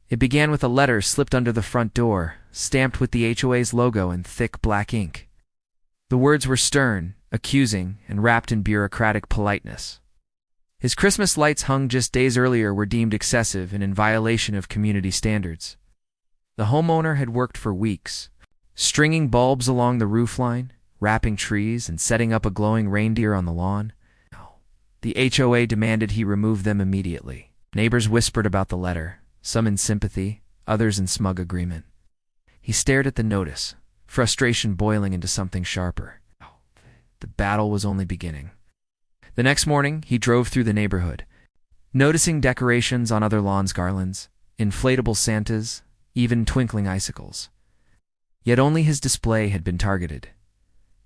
It began with a letter slipped under the front door, stamped with the HOA's logo in thick black ink. The words were stern, accusing, and wrapped in bureaucratic politeness. His Christmas lights hung just days earlier were deemed excessive and in violation of community standards. The homeowner had worked for weeks, stringing bulbs along the roofline, wrapping trees, and setting up a glowing reindeer on the lawn. The HOA demanded he remove them immediately. Neighbors whispered about the letter, some in sympathy, others in smug agreement. He stared at the notice, frustration boiling into something sharper. The battle was only beginning. The next morning, he drove through the neighborhood, noticing decorations on other lawns, garlands, inflatable Santas, even twinkling icicles. Yet only his display had been targeted.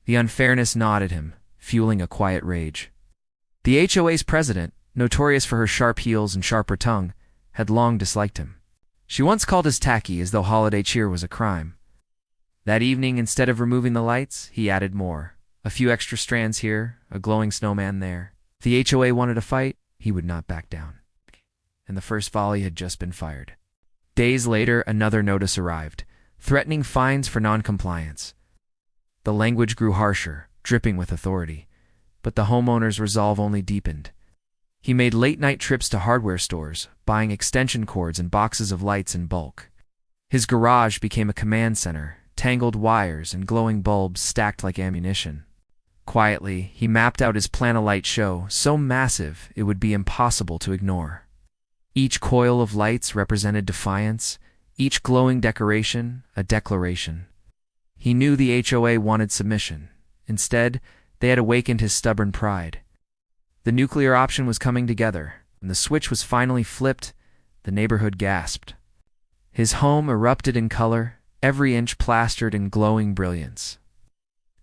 The unfairness gnawed at him, fueling a quiet rage. The HOA's president, notorious for her sharp heels and sharper tongue, had long disliked him. She once called his tacky, as though holiday cheer was a crime. That evening, instead of removing the lights, he added more. A few extra strands here, a glowing snowman there. If the HOA wanted a fight, he would not back down. And the first volley had just been fired. Days later, another notice arrived, threatening fines for non-compliance. The language grew harsher, dripping with authority, but the homeowner's resolve only deepened. He made late-night trips to hardware stores, buying extension cords and boxes of lights in bulk. His garage became a command center, tangled wires and glowing bulbs stacked like ammunition. Quietly, he mapped out his plan a light show, so massive it would be impossible to ignore. Each coil of lights represented defiance, each glowing decoration a declaration. He knew the HOA wanted submission. Instead, they had awakened his stubborn pride. The nuclear option was coming together. When the switch was finally flipped, the neighborhood gasped. His home erupted in color, every inch plastered in glowing brilliance.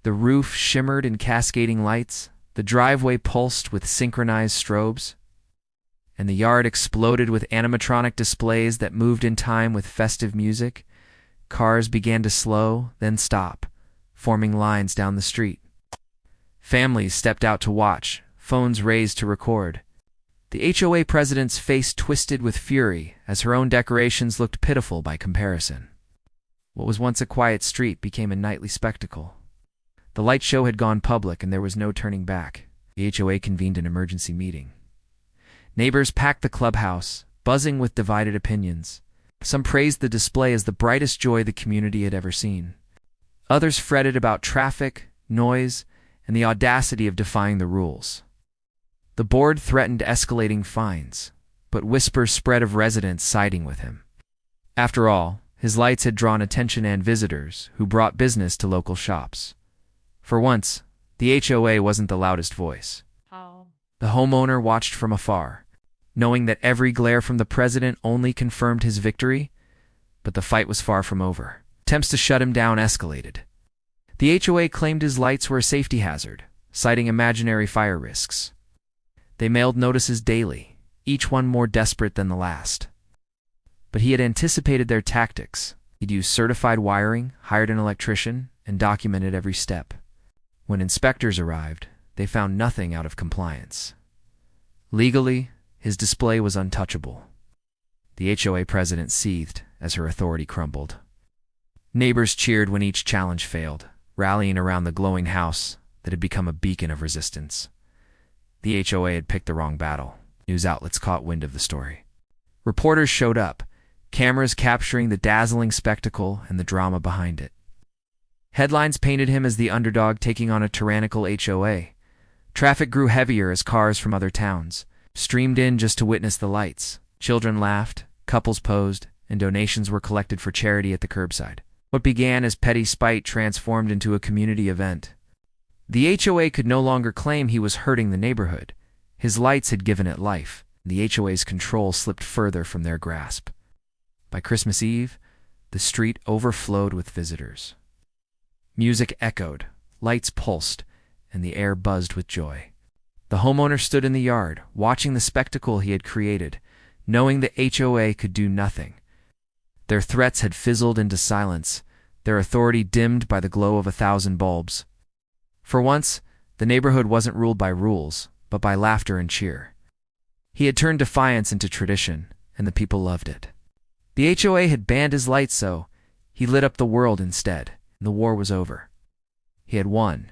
The roof shimmered in cascading lights, the driveway pulsed with synchronized strobes, and the yard exploded with animatronic displays that moved in time with festive music. Cars began to slow, then stop, forming lines down the street. Families stepped out to watch, phones raised to record. The HOA president's face twisted with fury as her own decorations looked pitiful by comparison. What was once a quiet street became a nightly spectacle. The light show had gone public and there was no turning back. The HOA convened an emergency meeting. Neighbors packed the clubhouse, buzzing with divided opinions. Some praised the display as the brightest joy the community had ever seen. Others fretted about traffic, noise, and the audacity of defying the rules. The board threatened escalating fines, but whispers spread of residents siding with him. After all, his lights had drawn attention and visitors who brought business to local shops. For once, the HOA wasn't the loudest voice. The homeowner watched from afar, knowing that every glare from the president only confirmed his victory, but the fight was far from over. Attempts to shut him down escalated. The HOA claimed his lights were a safety hazard, citing imaginary fire risks. They mailed notices daily, each one more desperate than the last. But he had anticipated their tactics. He'd used certified wiring, hired an electrician, and documented every step. When inspectors arrived, they found nothing out of compliance. Legally, his display was untouchable. The HOA president seethed as her authority crumbled. Neighbors cheered when each challenge failed, rallying around the glowing house that had become a beacon of resistance. The HOA had picked the wrong battle. News outlets caught wind of the story. Reporters showed up, cameras capturing the dazzling spectacle and the drama behind it. Headlines painted him as the underdog taking on a tyrannical HOA. Traffic grew heavier as cars from other towns streamed in just to witness the lights. Children laughed, couples posed, and donations were collected for charity at the curbside. What began as petty spite transformed into a community event. The HOA could no longer claim he was hurting the neighborhood. His lights had given it life. The HOA's control slipped further from their grasp. By Christmas Eve, the street overflowed with visitors. Music echoed, lights pulsed, and the air buzzed with joy. The homeowner stood in the yard, watching the spectacle he had created, knowing the HOA could do nothing. Their threats had fizzled into silence, their authority dimmed by the glow of 1,000 bulbs. For once, the neighborhood wasn't ruled by rules, but by laughter and cheer. He had turned defiance into tradition, and the people loved it. The HOA had banned his lights, so he lit up the world instead, and the war was over. He had won.